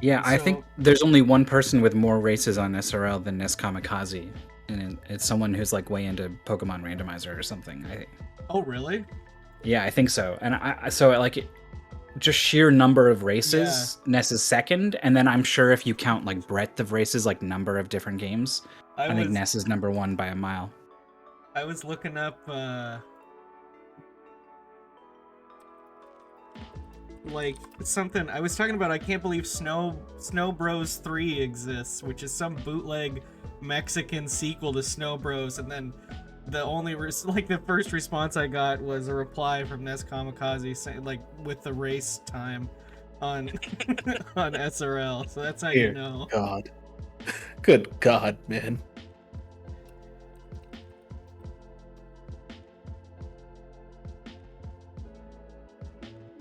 Yeah, And I think so, there's only one person with more races on SRL than NesKamikaze, and it's someone who's like way into Pokemon Randomizer or something. oh really? Yeah, I think so. And so like just sheer number of Yeah, races, Ness is second, and then I'm sure if you count like breadth of races, like number of different games, I I think was Ness is number one by a mile. I was looking up like something I was talking about. I can't believe Snow Bros 3 exists, which is some bootleg Mexican sequel to Snow Bros. And then the only like the first response I got was a reply from NesKamikaze saying like with the race time on on SRL. So that's how you Dear know. God. Good God, man.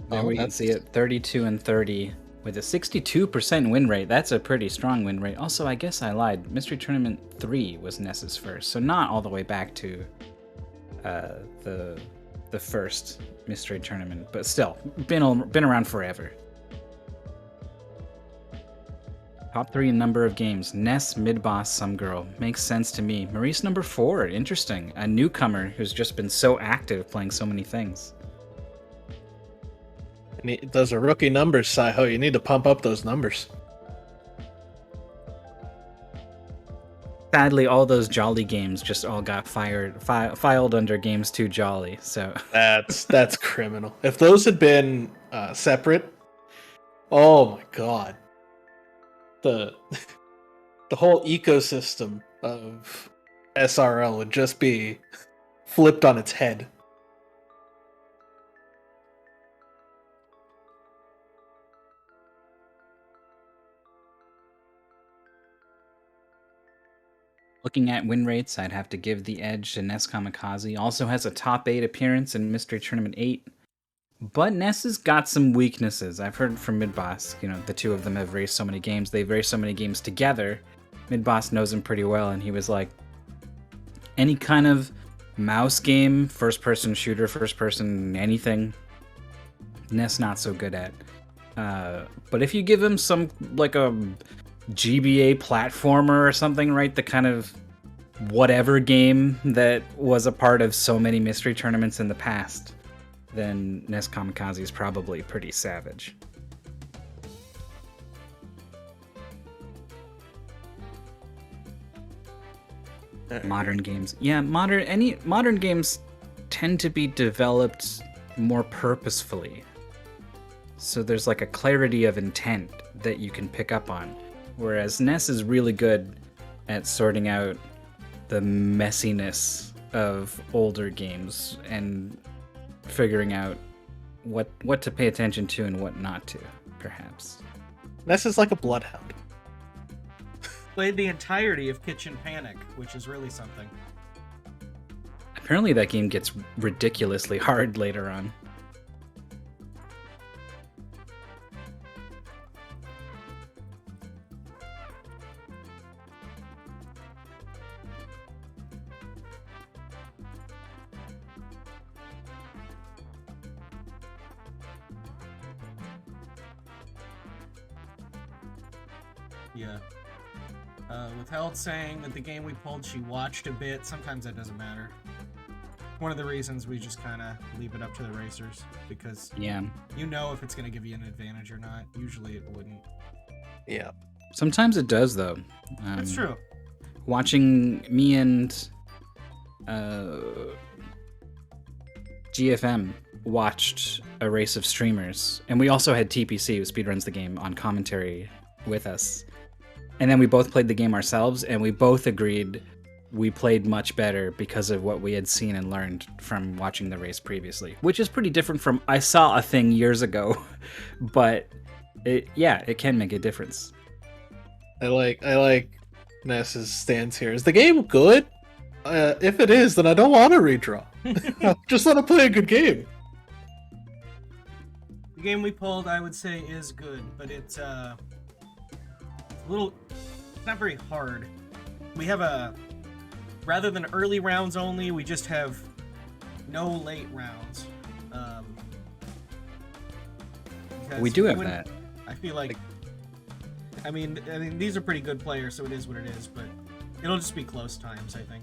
There Oh, we can see it, 32 and 30 with a 62% win rate. That's a pretty strong win rate. Also, I guess I lied. Mystery Tournament 3 was Ness's first, so not all the way back to uh, the the first Mystery Tournament, but still been around forever. Top 3 in number of games. Ness, Mid Boss, Some Girl. Makes sense to me. Maurice number 4. Interesting. A newcomer who's just been so active playing so many things. those are rookie numbers, Saiho. You need to pump up those numbers. Sadly, all those Jolly games just all got filed under Games Too Jolly. So That's criminal. If those had been separate, oh my God, the the whole ecosystem of SRL would just be flipped on its head. looking at win rates, I'd have to give the edge to NesKamikaze. Also has a top 8 appearance in Mystery Tournament 8. But Ness has got some weaknesses. I've heard from Midboss, the two of them have raced so many games. They've raced so many games together. Midboss knows him pretty well, and he was like, any kind of mouse game, first person shooter, first person anything, Ness not so good at. But if you give him some, like a GBA platformer or something, right? The kind of whatever game that was a part of so many mystery tournaments in the past, then NesKamikaze is probably pretty savage. Modern games, yeah, modern games tend to be developed more purposefully, so there's like a clarity of intent that you can pick up on, whereas Ness is really good at sorting out the messiness of older games and figuring out what to pay attention to and what not to, perhaps. Ness is like a bloodhound. Played the entirety of Kitchen Panic, which is really something. Apparently that game gets ridiculously hard later on. Yeah. Withheld saying that the game we pulled, she watched a bit. Sometimes that doesn't matter. One of the reasons we just kind of leave it up to the racers, because Yeah. you know if it's going to give you an advantage or not. Usually it wouldn't. Yeah. Sometimes it does, though. That's true. Watching me and GFM watched a race of streamers, and we also had TPC, who speedruns the game, on commentary with us. And then we both played the game ourselves, and we both agreed we played much better because of what we had seen and learned from watching the race previously, which is pretty different from I saw a thing years ago, but it can make a difference. I like Ness's stance here. Is the game good? If it is, then I don't want to redraw. I just want to play a good game. The game we pulled, I would say, is good, but it's a little. It's not very hard. We have rather than early rounds only, we just have no late rounds. We do have that. I feel like I mean, these are pretty good players, so it is what it is. But it'll just be close times, I think.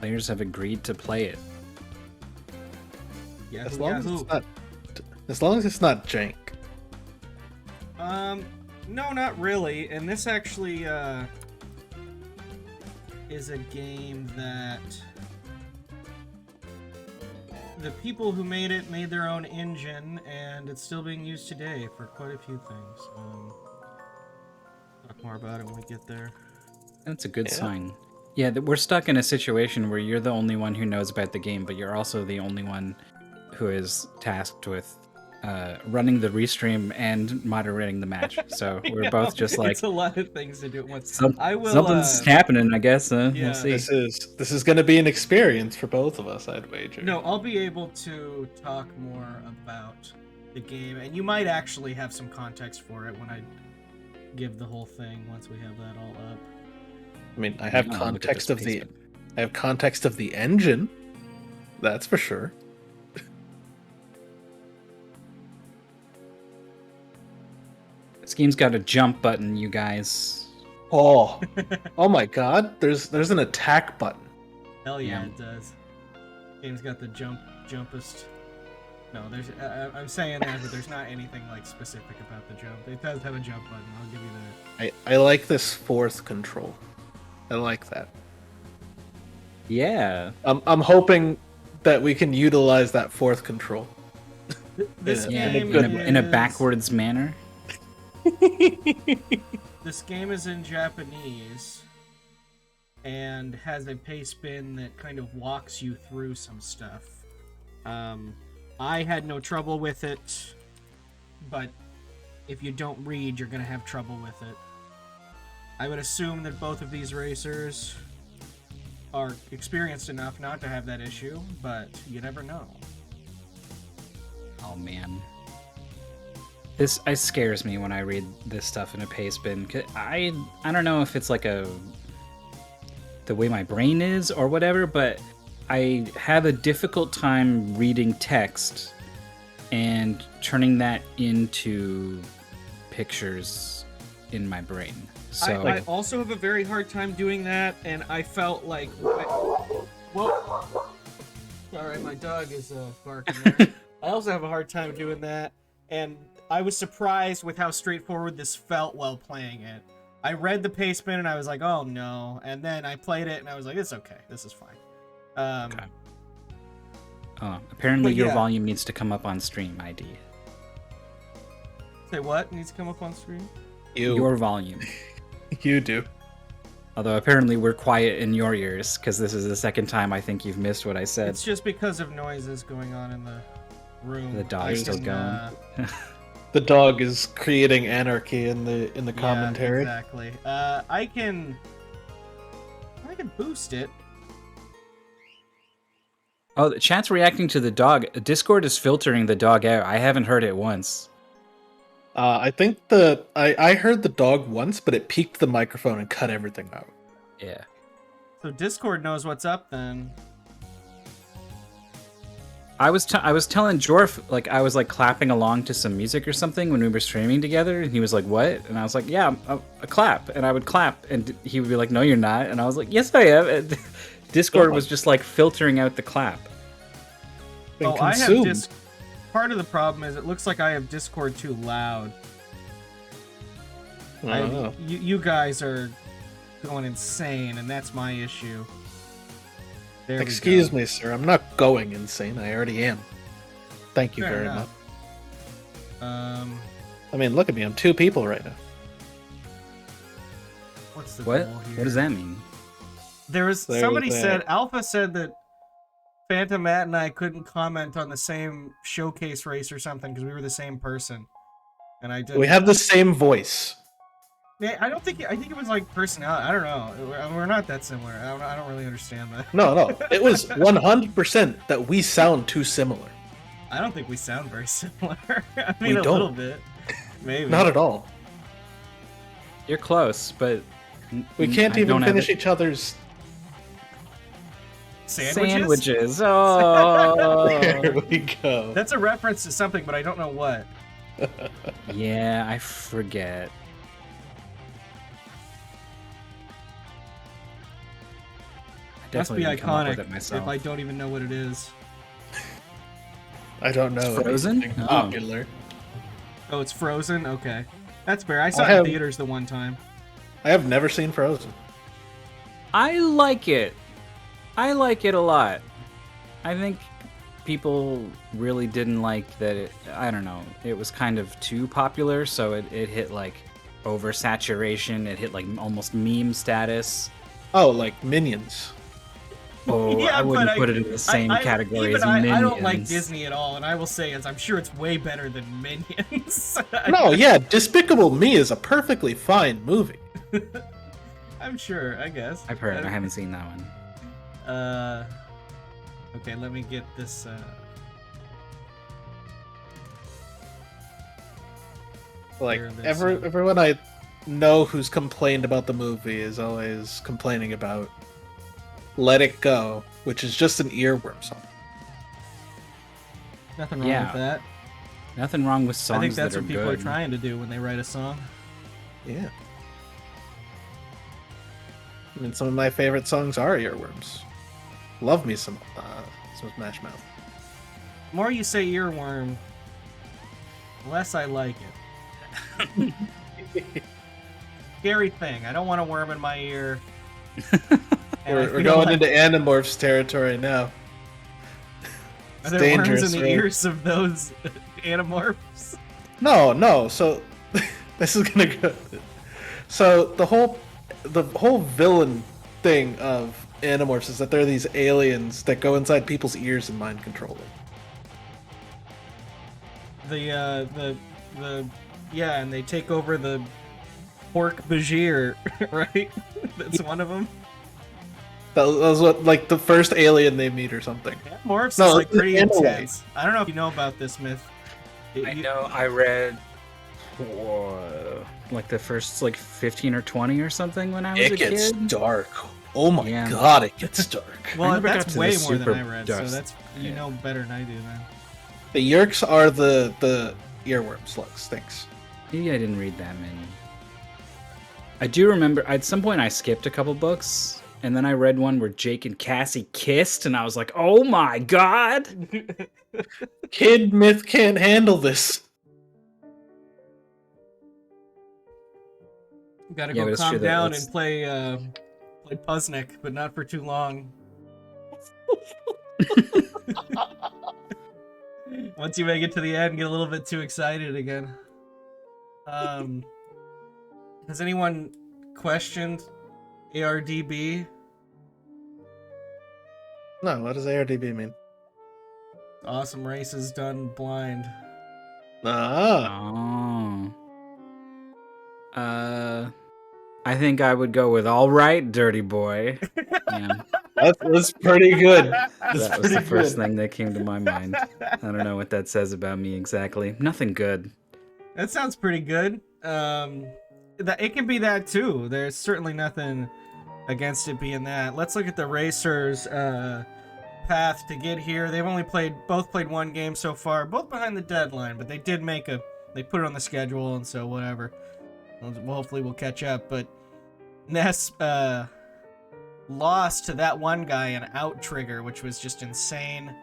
Players have agreed to play it. Yeah, As long as it's not jank. No, not really. And this actually is a game that the people who made it made their own engine, and it's still being used today for quite a few things. Talk more about it when we get there. That's a good sign. Yeah, we're stuck in a situation where you're the only one who knows about the game, but you're also the only one who is tasked with running the restream and moderating the match. So we're both just like, it's a lot of things to do at once. Something's happening, I guess. Yeah, we'll see. This is going to be an experience for both of us, I'd wager. No, I'll be able to talk more about the game, and you might actually have some context for it when I give the whole thing once we have that all up. I mean, I have context of the engine. That's for sure. This game's got a jump button, you guys. Oh, oh my God! There's an attack button. Hell yeah, it does. Game's got the jumpest. No, there's. I'm saying that, but there's not anything like specific about the jump. It does have a jump button. I'll give you that. I like this fourth control. I like that. Yeah. I'm hoping that we can utilize that fourth control. This Yeah, game in a backwards manner. This game is in Japanese and has a pace bin that kind of walks you through some stuff. I had no trouble with it, but if you don't read, you're gonna have trouble with it. I would assume that both of these racers are experienced enough not to have that issue, but you never know. Oh man. This scares me when I read this stuff in a pace bin. 'Cause I don't know if it's like the way my brain is or whatever, but I have a difficult time reading text and turning that into pictures in my brain. So I also have a very hard time doing that, and I felt like... Whoa! Sorry, my dog is barking there. I also have a hard time doing that, and I was surprised with how straightforward this felt while playing it. I read the pace bin and I was like, oh no, and then I played it and I was like, it's okay, this is fine. Okay. Apparently but your yeah. volume needs to come up on stream ID. Say what? Needs to come up on screen? Your volume. You do. Although apparently we're quiet in your ears, because this is the second time I think you've missed what I said. It's just because of noises going on in the room. The dog's still going. The dog is creating anarchy in the commentary. Yeah, exactly. I can boost it. Oh, the chat's reacting to the dog. Discord is filtering the dog out. I haven't heard it once. I think I heard the dog once, but it peaked the microphone and cut everything out. Yeah. So Discord knows what's up then. I was telling Jorf, like, I was like clapping along to some music or something when we were streaming together, and he was like, "What?" And I was like, "Yeah, a clap." And I would clap, and he would be like, "No, you're not." And I was like, "Yes, I am." And Discord was just like filtering out the clap. Been I have consumed. Part of the problem is it looks like I have Discord too loud. Oh. You guys are going insane, and that's my issue. There Excuse me, sir. I'm not going insane. I already am. Thank you Fair very enough. much. I mean, look at me. I'm two people right now. What's the What? goal here? What does that mean? Somebody that. said Alpha said that Phantom Matt and I couldn't comment on the same showcase race or something because we were the same person, and I did. We have the same voice. Yeah, I think it was like personality. I don't know. We're not that similar. I don't really understand that. No. It was 100% that we sound too similar. I don't think we sound very similar. I We mean, a don't. little bit, maybe. Not at all. You're close, but We can't I even don't have finish it. each other's. Sandwiches? Oh. There we go. That's a reference to something, but I don't know what. Yeah, I forget. I Must be definitely didn't come up with iconic it myself. if I don't even know what it is. I don't know. Frozen? Anything Oh. popular. Oh, it's Frozen? Okay. That's fair. I saw it have- in theaters the one time. I have never seen Frozen. I like it. I like it a lot. I think people really didn't like that it, I don't know, it was kind of too popular, so it hit like oversaturation, it hit like almost meme status. Oh, like Minions. Oh, Yeah, I wouldn't but put it in the same category even as Minions. I don't like Disney at all, and I will say I'm sure it's way better than Minions. No, yeah, Despicable Me is a perfectly fine movie. I'm sure, I guess. I've heard, I haven't seen that one. Okay, let me get this, Like Here, there's everyone I know who's complained about the movie is always complaining about Let It Go, which is just an earworm song. nothing wrong Yeah, with that. Nothing wrong with songs I think that's that are what people good. are trying to do when they write a song. Yeah. I mean, some of my favorite songs are earworms. Love me some Smash Mouth. The more you say earworm, the less I like it. Scary thing. I don't want a worm in my ear. And I We're feel going like- into Animorphs territory now. Are It's there dangerous, worms in the right? ears of those animorphs? No. So this is gonna go. So the whole villain thing of Animorphs is that they're these aliens that go inside people's ears and mind control them. Yeah, and they take over the pork Bajir, right? That's one of them. That was what, like, the first alien they meet or something. Morphs No, is like pretty in a way. intense. I don't know if you know about this myth. I know I read like the first like 15 or 20 or something when I was a kid. dark. Oh my Yeah. god, it gets dark. Well, never got that's to way the more than super I read, dust. so that's you Yeah. know better than I do, man. The Yerks are the earworm slugs. Thanks. Maybe I didn't read that many. I do remember at some point I skipped a couple books, and then I read one where Jake and Cassie kissed, and I was like, "Oh my god!" Kid Myth can't handle this. Gotta Yeah, but go it's calm true that down that's- and play Puznik, but not for too long. Once you make it to the end, get a little bit too excited again. Has anyone questioned ARDB? No, what does ARDB mean? Awesome races done blind. Ah, Oh. I think I would go with "All right, dirty boy." Yeah, that's pretty good. That's that was pretty the first good. thing that came to my mind. I don't know what that says about me exactly. Nothing good. That sounds pretty good. That it can be that too. There's certainly nothing against it being that. Let's look at the racers' path to get here. They've only both played one game so far, both behind the deadline, but they did they put it on the schedule, and so whatever. Well, hopefully we'll catch up. But Ness lost to that one guy in Out Trigger, which was just insane.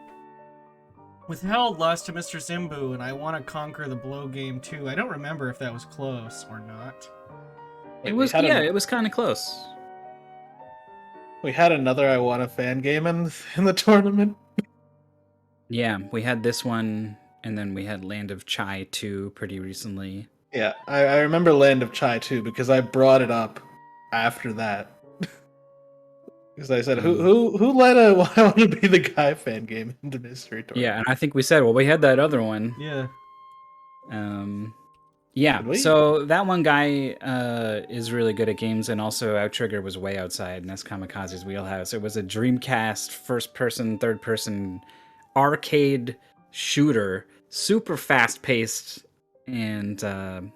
Withhelde lost to Mr. Zimbu, and I Want to Conquer the Blow game too. I don't remember if that was close or not. It was it was kind of close. We had another I Want a fan game in the tournament. Yeah, we had this one, and then we had Land of Chai 2 pretty recently. Yeah, I remember Land of Chai too because I brought it up after that. Because I said, who let a I Want to Be the Guy fan game into Mystery Tour? Yeah, and I think we said, well, we had that other one. Yeah. Yeah, Did we? so that one guy is really good at games, and also Outrigger was way outside NesKamikaze's wheelhouse. It was a Dreamcast first-person, third-person arcade shooter, super fast-paced, and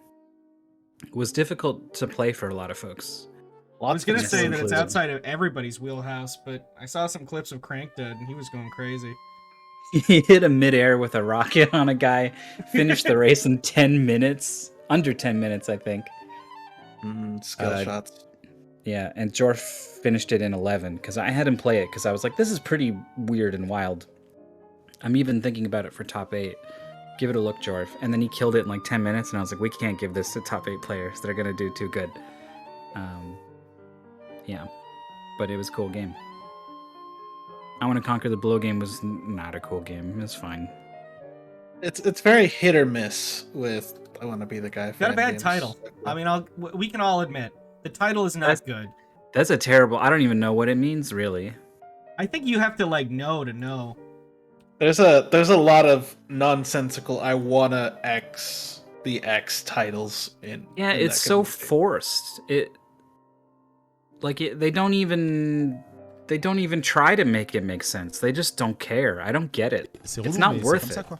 was difficult to play for a lot of folks. I was gonna of say people that it's included. outside of everybody's wheelhouse, but I saw some clips of Crank Dead and he was going crazy. He hit a midair with a rocket on a guy, finished the race in 10 minutes. Under 10 minutes, I think. skill Uh, shots. Yeah, and Jorf finished it in 11 because I had him play it because I was like, this is pretty weird and wild. I'm even thinking about it for top 8. Give it a look, Jorf. And then he killed it in like 10 minutes, and I was like, we can't give this to top 8 players. They're going to do too good. Yeah, but it was a cool game. I Want to Conquer the Blow game was not a cool game. It's fine. It's very hit or miss with I Want to Be the Guy. Got a fan bad games. title. I mean, we can all admit the title is not good. That's a terrible... I don't even know what it means, really. I think you have to like know to know. There's a lot of nonsensical I wanna X the X titles in. Yeah, in it's that so community. forced. They don't even try to make it make sense. They just don't care. I don't get it. C'est It's relou, not mais worth c'est it. comme ça, quoi.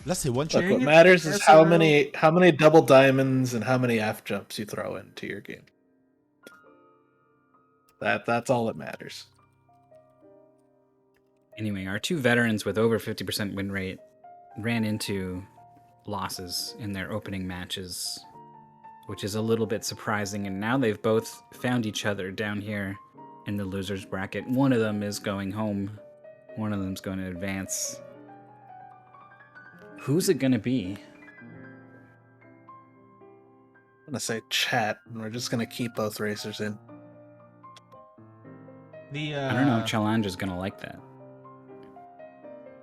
Là, c'est one Look, shot. Dang what it, matters is SRL. how many double diamonds and how many F jumps you throw into your game. That's all that matters. Anyway, our two veterans with over 50% win rate ran into losses in their opening matches, which is a little bit surprising. And now they've both found each other down here in the losers bracket. One of them is going home. One of them's going to advance. Who's it going to be? I'm gonna say chat, and we're just gonna keep both racers in. I don't know if Challenge is going to like that.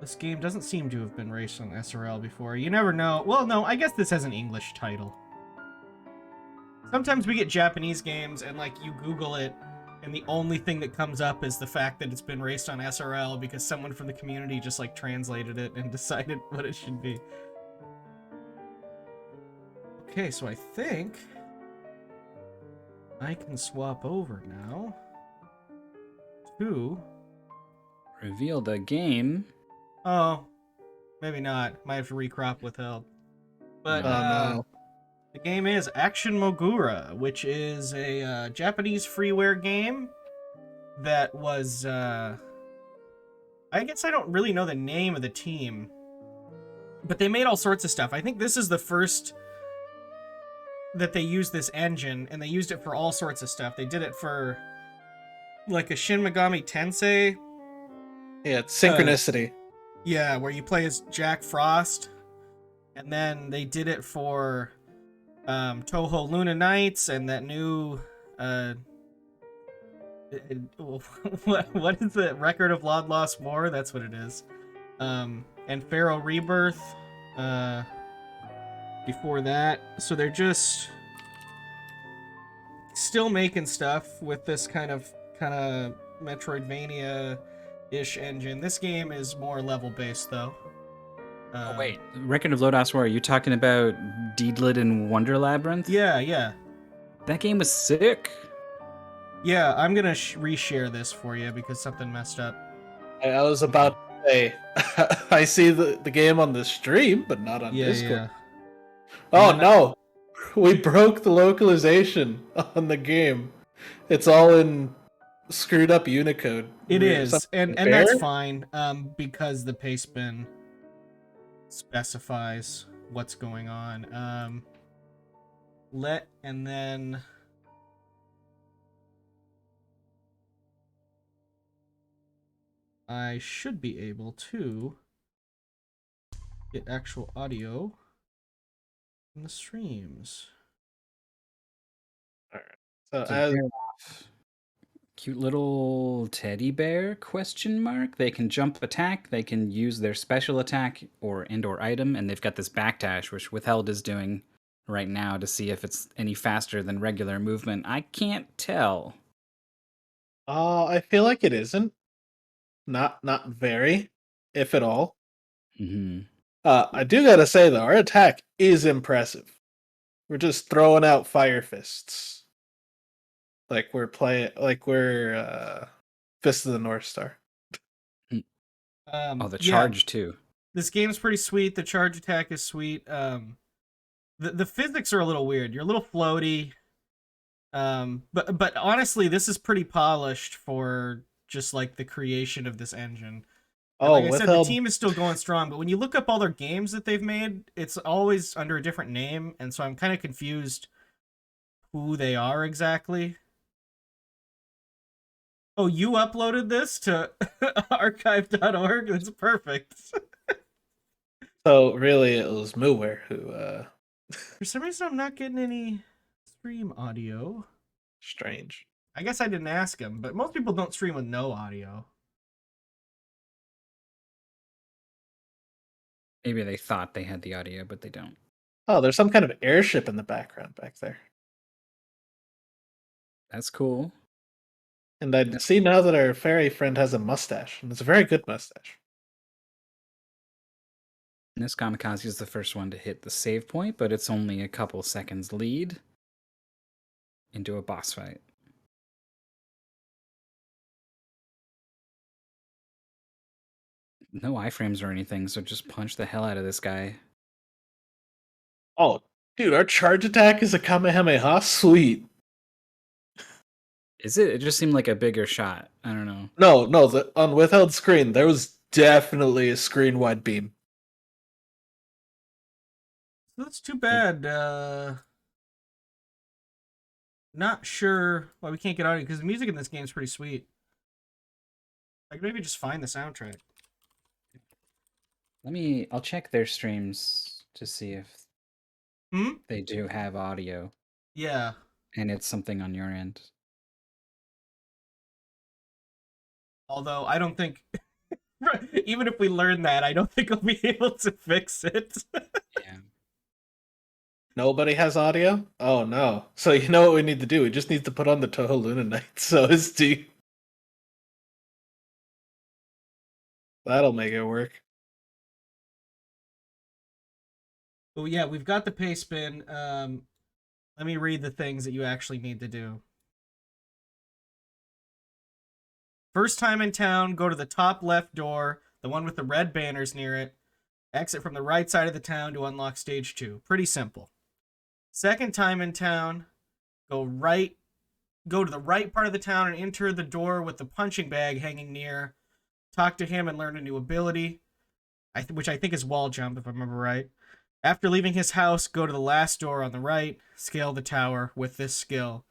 This game doesn't seem to have been raced on SRL before. You never know. Well, no, I guess this has an English title. Sometimes we get Japanese games and like you Google it and the only thing that comes up is the fact that it's been raced on SRL because someone from the community just like translated it and decided what it should be. Okay, so I think I can swap over now to... Reveal the game. Oh, maybe not. Might have to recrop Withhelde. But No. the game is Action Mogura, which is a Japanese freeware game that was... I guess I don't really know the name of the team, but they made all sorts of stuff. I think this is the first that they used this engine, and they used it for all sorts of stuff. They did it for like a Shin Megami Tensei. Yeah, it's synchronicity. Yeah, where you play as Jack Frost. And then they did it for Toho Luna Nights and that new what is it? Record of Lost Lost War? That's what it is. And Pharaoh Rebirth before that. So they're just still making stuff with this kind of Metroidvania-ish engine. This game is more level-based, though. Oh, wait. Record of Lodoss War, are you talking about Deedlit and Wonder Labyrinth? Yeah. That game was sick. Yeah, I'm gonna reshare this for you because something messed up. I was about to say, I see the game on the stream, but not on Discord. Yeah. Oh no, we broke the localization on the game. It's all in screwed up Unicode. It is, Something and that's fair? fine, because the paste bin specifies what's going on. And then I should be able to get actual audio in the streams. So So as, they're cute little teddy bear question mark. They can jump attack, they can use their special attack or item, and they've got this backdash, which Withheld is doing right now to see if it's any faster than regular movement. I can't tell. I feel like it isn't. Not very, if at all. Mm-hmm. I do gotta say though, our attack is impressive. We're just throwing out fire fists. Like we're Fist of the North Star. Oh, the Yeah, charge too. this game's pretty sweet. The charge attack is sweet. The physics are a little weird. You're a little floaty. But honestly, this is pretty polished for just like the creation of this engine. And Oh, like I said, the Withhelde. team is still going strong, but when you look up all their games that they've made, it's always under a different name, and so I'm kind of confused who they are exactly. Oh, you uploaded this to archive.org? That's perfect. So really, it was Moower who For some reason, I'm not getting any stream audio. strange. I guess I didn't ask him, but most people don't stream with no audio. Maybe they thought they had the audio, but they don't. Oh, there's some kind of airship in the background back there. That's cool. And I see now that our fairy friend has a mustache, and it's a very good mustache. NesKamikaze is the first one to hit the save point, but it's only a couple seconds lead into a boss fight. No iframes or anything, so just punch the hell out of this guy. Oh, dude, our charge attack is a Kamehameha? Sweet. Is it? It just seemed like a bigger shot. I don't know. No, on withheld screen, there was definitely a screen-wide beam. That's too bad. Not sure why we can't get audio, because the music in this game is pretty sweet. I could maybe just find the soundtrack. I'll check their streams to see if they do have audio. Yeah. And it's something on your end. Although I don't think, even if we learn that, I don't think we'll be able to fix it. Yeah. Nobody has audio? Oh no. So you know what we need to do? We just need to put on the Toho Luna Night so as to... That'll make it work. Oh yeah, we've got the pay spin. Let me read the things that you actually need to do. First time in town, go to the top left door, the one with the red banners near it. Exit from the right side of the town to unlock stage 2. Pretty simple. Second time in town, go to the right part of the town and enter the door with the punching bag hanging near. Talk to him and learn a new ability, which I think is wall jump, if I remember right. After leaving his house, go to the last door on the right, scale the tower with this skill,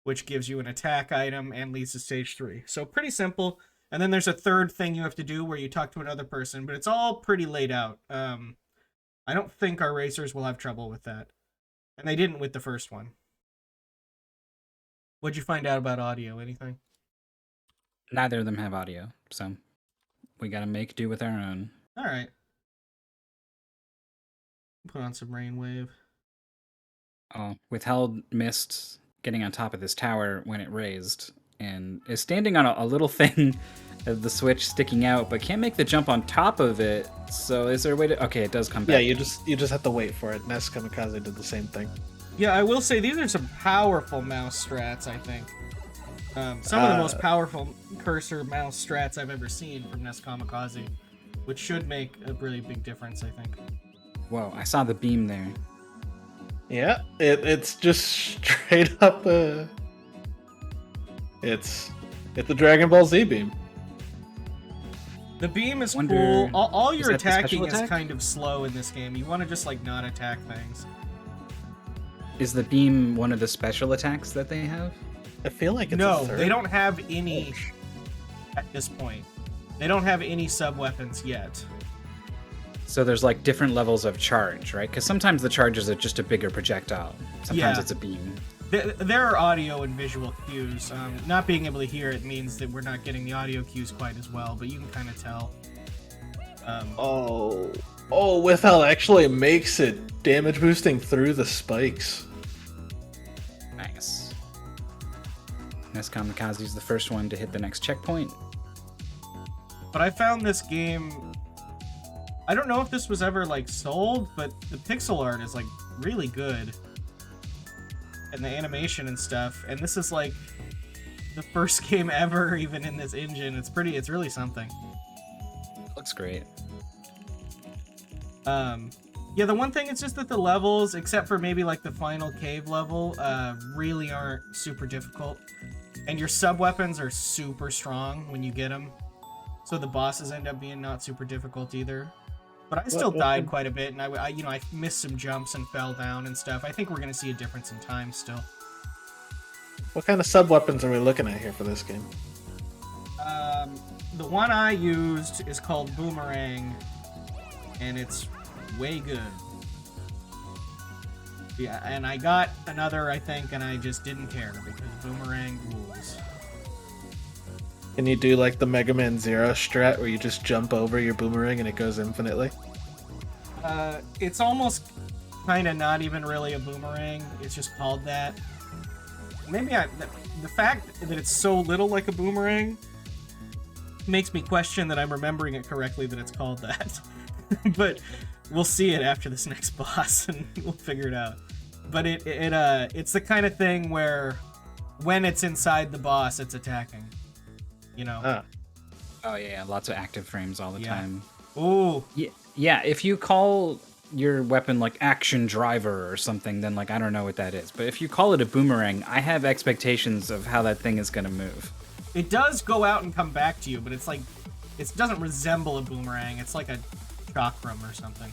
which gives you an attack item and leads to stage 3. So pretty simple. And then there's a third thing you have to do where you talk to another person, but it's all pretty laid out. I don't think our racers will have trouble with that. And they didn't with the first one. What'd you find out about audio? Anything? Neither of them have audio, so we gotta make do with our own. All right. Put on some Rainwave. Oh, Withheld missed getting on top of this tower when it raised, and is standing on a little thing of the switch sticking out, but can't make the jump on top of it. So is there a way to... Okay, it does come back. Yeah, you just have to wait for it. NesKamikaze did the same thing. Yeah, I will say these are some powerful mouse strats, I think. Some of the most powerful cursor mouse strats I've ever seen from NesKamikaze, which should make a really big difference, I think. Whoa, I saw the beam there. Yeah, it's just straight up it's a Dragon Ball Z beam. The beam is Wonder- cool. All is your that the special attacking is attack? kind of slow in this game. You want to just like not attack things. Is the beam one of the special attacks that they have? I feel like it's No, a third. they don't have any at this point. They don't have any sub weapons yet. So there's like different levels of charge, right? Because sometimes the charge is just a bigger projectile. Sometimes Yeah. it's a beam. There are audio and visual cues. Not being able to hear it means that we're not getting the audio cues quite as well, but you can kind of tell. Withheld actually makes it damage boosting through the spikes. Nice. NesKamikaze is the first one to hit the next checkpoint. But I found this game... I don't know if this was ever like sold, but the pixel art is like really good. And the animation and stuff. And this is like the first game ever even in this engine. It's really something. Looks great. Yeah, the one thing is just that the levels, except for maybe like the final cave level, really aren't super difficult. And your sub-weapons are super strong when you get them. So the bosses end up being not super difficult either. But I still died quite a bit, and I missed some jumps and fell down and stuff. I think we're going to see a difference in time still. What kind of sub-weapons are we looking at here for this game? The one I used is called Boomerang, and it's way good. Yeah, and I got another, I think, and I just didn't care because Boomerang rules. Can you do like the Mega Man Zero strat where you just jump over your boomerang and it goes infinitely? It's almost kind of not even really a boomerang. It's just called that. Maybe the fact that it's so little like a boomerang makes me question that I'm remembering it correctly that it's called that. But we'll see it after this next boss and we'll figure it out. But it's the kind of thing where when it's inside the boss, it's attacking. You know. Oh yeah, lots of active frames all the time. Ooh. Yeah, if you call your weapon like Action Driver or something, then like I don't know what that is. But if you call it a boomerang, I have expectations of how that thing is gonna move. It does go out and come back to you, but it's like it doesn't resemble a boomerang. It's like a chakram or something.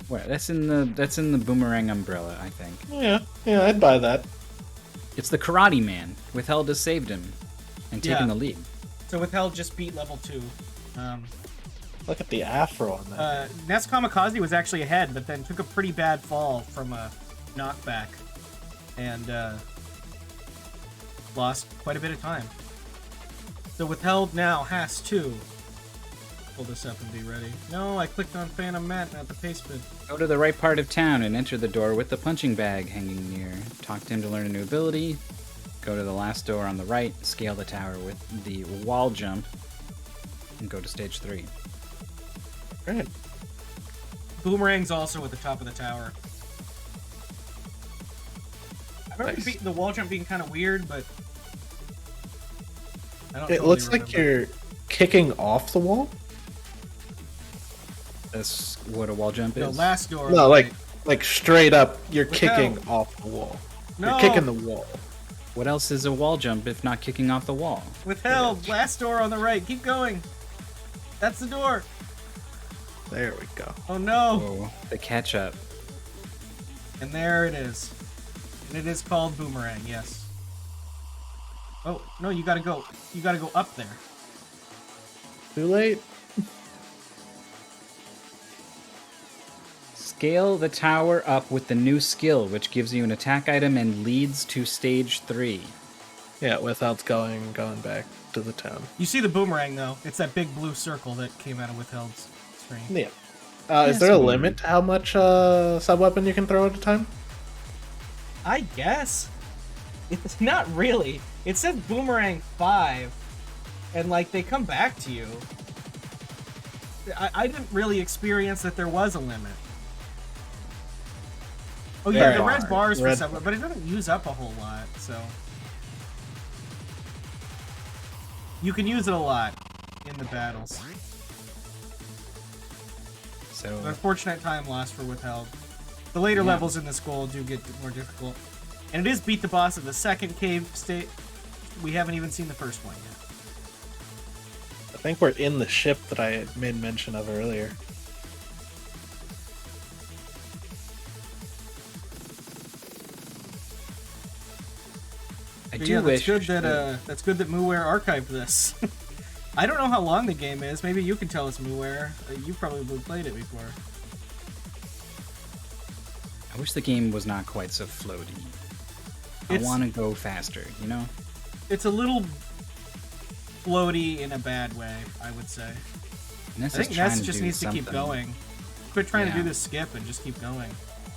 Well, that's in the boomerang umbrella, I think. Yeah, I'd buy that. It's the Karate Man. Withhelde has saved him and taken the lead. So Withhelde just beat level 2. Look at the afro on that. NesKamikaze was actually ahead, but then took a pretty bad fall from a knockback and lost quite a bit of time. So Withhelde now has to pull this up and be ready. No, I clicked on Phantom Mat at the paste bid. Go to the right part of town and enter the door with the punching bag hanging near. Talk to him to learn a new ability. Go to the last door on the right, scale the tower with the wall jump, and go to stage 3. Great. Boomerang's also at the top of the tower. I remember the wall jump being kind of weird, but I don't. It looks like you're kicking off the wall. That's what a wall jump is. No, last door. No, like straight up, you're kicking off the wall. No. You're kicking the wall. What else is a wall jump if not kicking off the wall? Withheld, last door on the right. Keep going. That's the door. There we go. Oh no. Whoa, the catch up. And there it is. And it is called Boomerang, yes. Oh, no, you gotta go. You gotta go up there. Too late. Scale the tower up with the new skill, which gives you an attack item and leads to stage 3. Yeah, without going back to the town. You see the boomerang, though. It's that big blue circle that came out of Withheld's screen. Yeah. Is there a limit to how much sub-weapon you can throw at a time? I guess. It's not really. It says Boomerang 5, and, like, they come back to you. I didn't really experience that there was a limit. Oh yeah, the red bars for some, but it doesn't use up a whole lot, so you can use it a lot in the battles. So unfortunate time loss for Withheld. The later levels in this goal do get more difficult, and it is beat the boss of the second cave state. We haven't even seen the first one yet. I think we're in the ship that I made mention of earlier. I do wish that's good that Mooware archived this. I don't know how long the game is. Maybe you can tell us, Mooware. You probably played it before. I wish the game was not quite so floaty. I want to go faster, you know? It's a little floaty in a bad way, I would say. I think Ness just needs to keep going. Quit trying to do this skip and just keep going.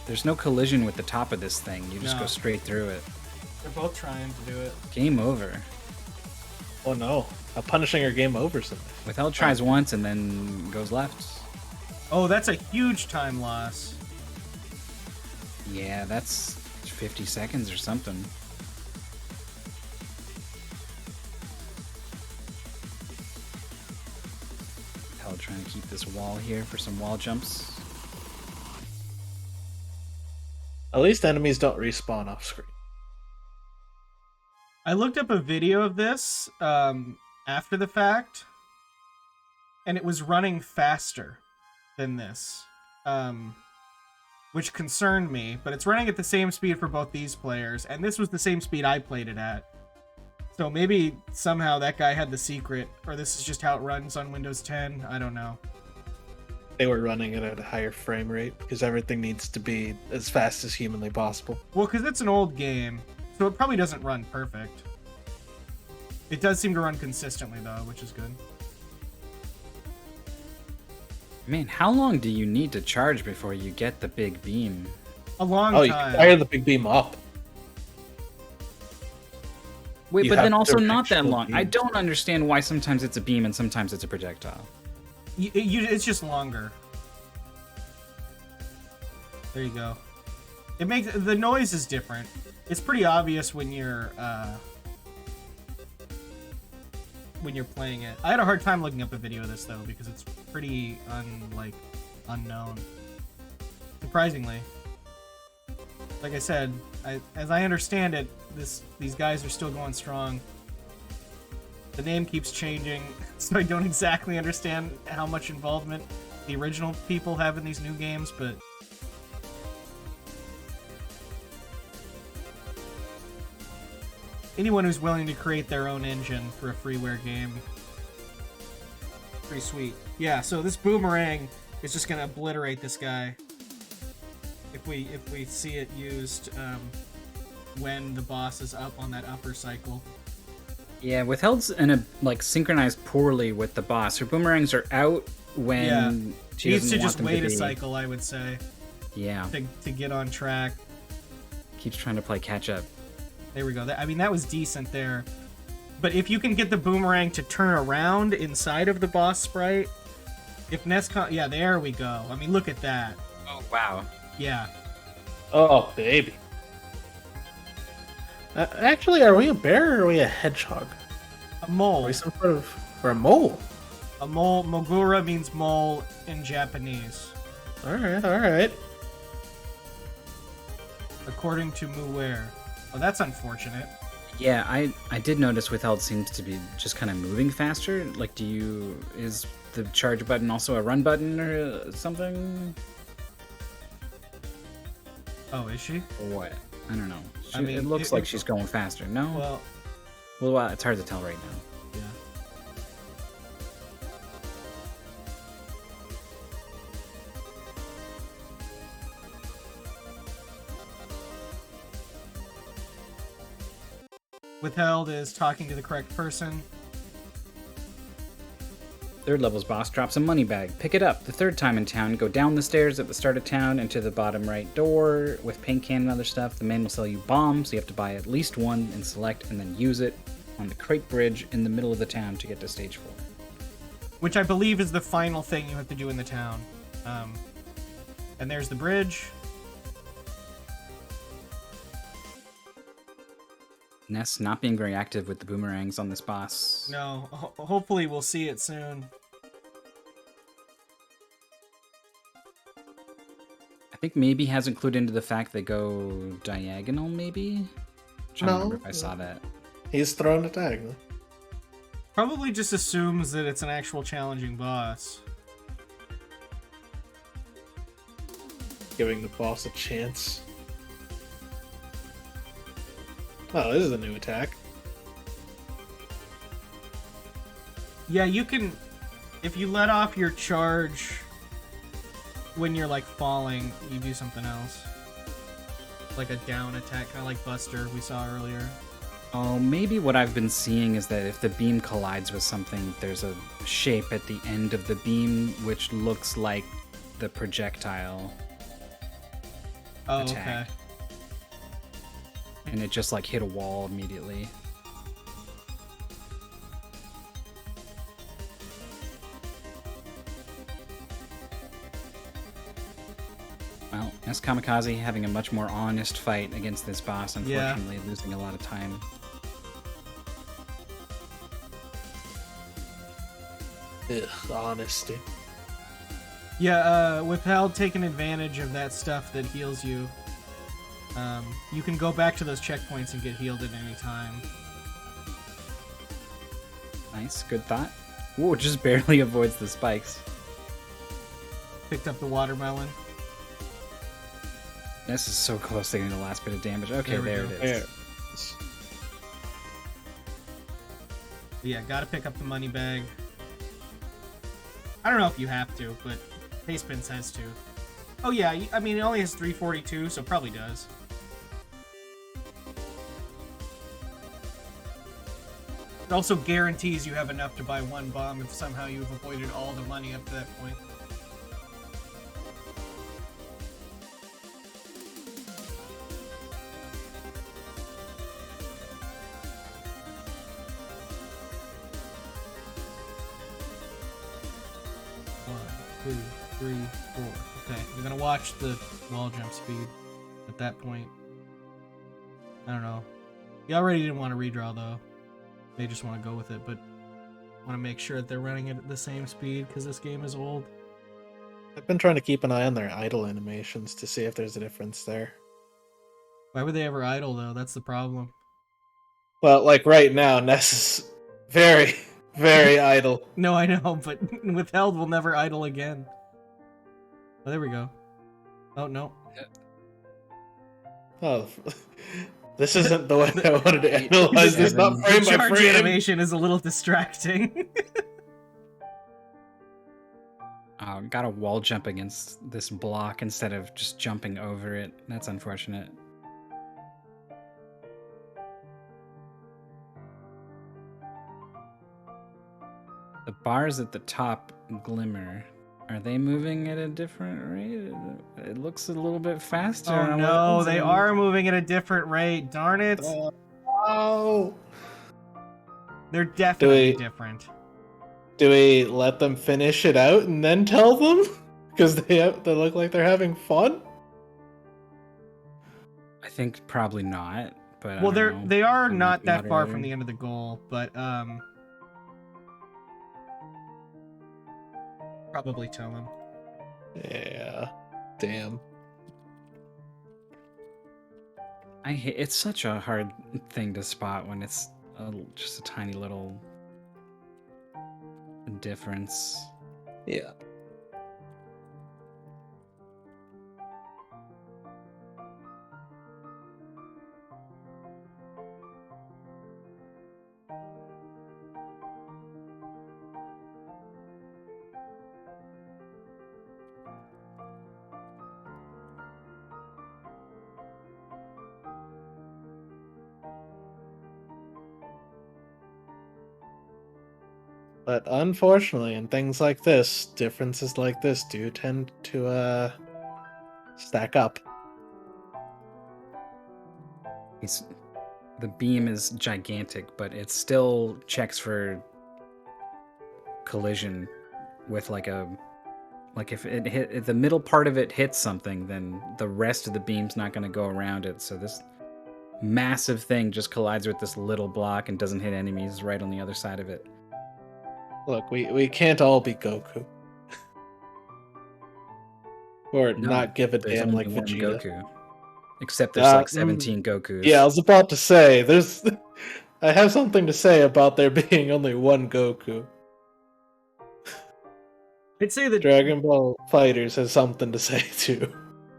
There's no collision with the top of this thing. You just go straight through it. They're both trying to do it. Game over. Oh no. A punishing or game over something. Withheld tries once and then goes left. Oh, that's a huge time loss. Yeah, that's 50 seconds or something. Withhelde trying to keep this wall here for some wall jumps. At least enemies don't respawn off screen. I looked up a video of this after the fact, and it was running faster than this, which concerned me. But it's running at the same speed for both these players, and this was the same speed I played it at. So maybe somehow that guy had the secret, or this is just how it runs on Windows 10. I don't know. They were running it at a higher frame rate because everything needs to be as fast as humanly possible. Well, because it's an old game, so it probably doesn't run perfect. It does seem to run consistently, though, which is good. Man, how long do you need to charge before you get the big beam? A long Oh, you time. can fire the big beam up. Wait, You but have then also not that directional long. I beams. don't understand why sometimes it's a beam and sometimes it's a projectile. It's just longer. There you go. It makes the noise is different. It's pretty obvious when you're playing it. I had a hard time looking up a video of this though because it's pretty unknown. Surprisingly. Like I said, as I understand it, these guys are still going strong. The name keeps changing, so I don't exactly understand how much involvement the original people have in these new games, but anyone who's willing to create their own engine for a freeware game, pretty sweet. Yeah, so this boomerang is just gonna obliterate this guy if we see it used when the boss is up on that upper cycle. Yeah, Withhelde's in a synchronized poorly with the boss. Her boomerangs are out when she needs doesn't to want just them wait to a be. cycle, I would say, Yeah, to get on track. keeps trying to play catch up. There we go. That was decent there. But if you can get the boomerang to turn around inside of the boss sprite, if yeah, there we go. I mean, look at that. Oh wow. Yeah. Oh, baby. Actually, are we a bear or are we a hedgehog? A mole. Are we some sort of... Or a mole? A mole. Mogura means mole in Japanese, Alright. according to Muware. Oh, that's unfortunate. Yeah, I did notice Withhelde seems to be just kind of moving faster. Like, is the charge button also a run button or something? Oh, is she? Or what? I don't know. I mean, it looks like she's going faster. No? Well, it's hard to tell right now. Yeah. Withheld is talking to the correct person. Third level's boss drops a money bag. Pick it up. The third time in town, go down the stairs at the start of town and to the bottom right door with paint can and other stuff. The man will sell you bombs, so you have to buy at least one and select and then use it on the crate bridge in the middle of the town to get to stage 4. Which I believe is the final thing you have to do in the town. And there's the bridge. Ness not being very active with the boomerangs on this boss. No, hopefully we'll see it soon. I think maybe hasn't clued into the fact they go diagonal, maybe? I'm trying to remember if I saw that. He's thrown it diagonally. Probably just assumes that it's an actual challenging boss. Giving the boss a chance. Oh, this is a new attack. Yeah, you can... If you let off your charge when you're, falling, you do something else. Like a down attack, kind of like Buster we saw earlier. Oh, maybe what I've been seeing is that if the beam collides with something, there's a shape at the end of the beam which looks like the projectile Oh, attack. okay. And it just hit a wall immediately. Well, NesKamikaze having a much more honest fight against this boss, unfortunately losing a lot of time. Ugh, honesty. Yeah, Withhelde taking advantage of that stuff that heals you. You can go back to those checkpoints and get healed at any time. Nice, good thought. Ooh, it just barely avoids the spikes. Picked up the watermelon. This is so close to getting the last bit of damage. Okay, There we there go. it is. There. Yeah, gotta pick up the money bag. I don't know if you have to, but Pastepin says to. Oh yeah, I mean, it only has 342, so probably does. It also guarantees you have enough to buy one bomb if somehow you've avoided all the money up to that point. One, 2, 3, 4. Okay, we're gonna watch the wall jump speed at that point. I don't know. You already didn't want to redraw though. They just want to go with it, but want to make sure that they're running it at the same speed because this game is old. I've been trying to keep an eye on their idle animations to see if there's a difference there. Why would they ever idle though? That's the problem. Well, like right now, Ness is very, very idle. No, I know, but Withheld will never idle again. Oh, there we go. Oh, no. Oh, this isn't the way I wanted to analyze this, not The frame The by charge frame. animation is a little distracting. Gotta wall jump against this block instead of just jumping over it. That's unfortunate. The bars at the top glimmer. Are they moving at a different rate? It looks a little bit faster. Oh on no, weapons they and- are moving at a different rate. Darn it. Oh. They're definitely we- different. Do we let them finish it out and then tell them? Because they look like they're having fun? I think probably not. But I Well, don't know. they are I'm not the that far from moderator. the end of the goal, but probably tell them. Yeah. Damn. I hate, it's such a hard thing to spot when it's just a tiny little difference. Yeah. But unfortunately, in things like this, differences like this do tend to stack up. The beam is gigantic, but it still checks for collision with like if the middle part of it hits something, then the rest of the beam's not going to go around it. So this massive thing just collides with this little block and doesn't hit enemies right on the other side of it. Look, we can't all be Goku. Or No, not give a There's damn only like one Vegeta. Goku. Except there's like 17 Gokus. Yeah, I was about to say, I have something to say about there being only one Goku. I'd say that Dragon Ball Fighters has something to say too.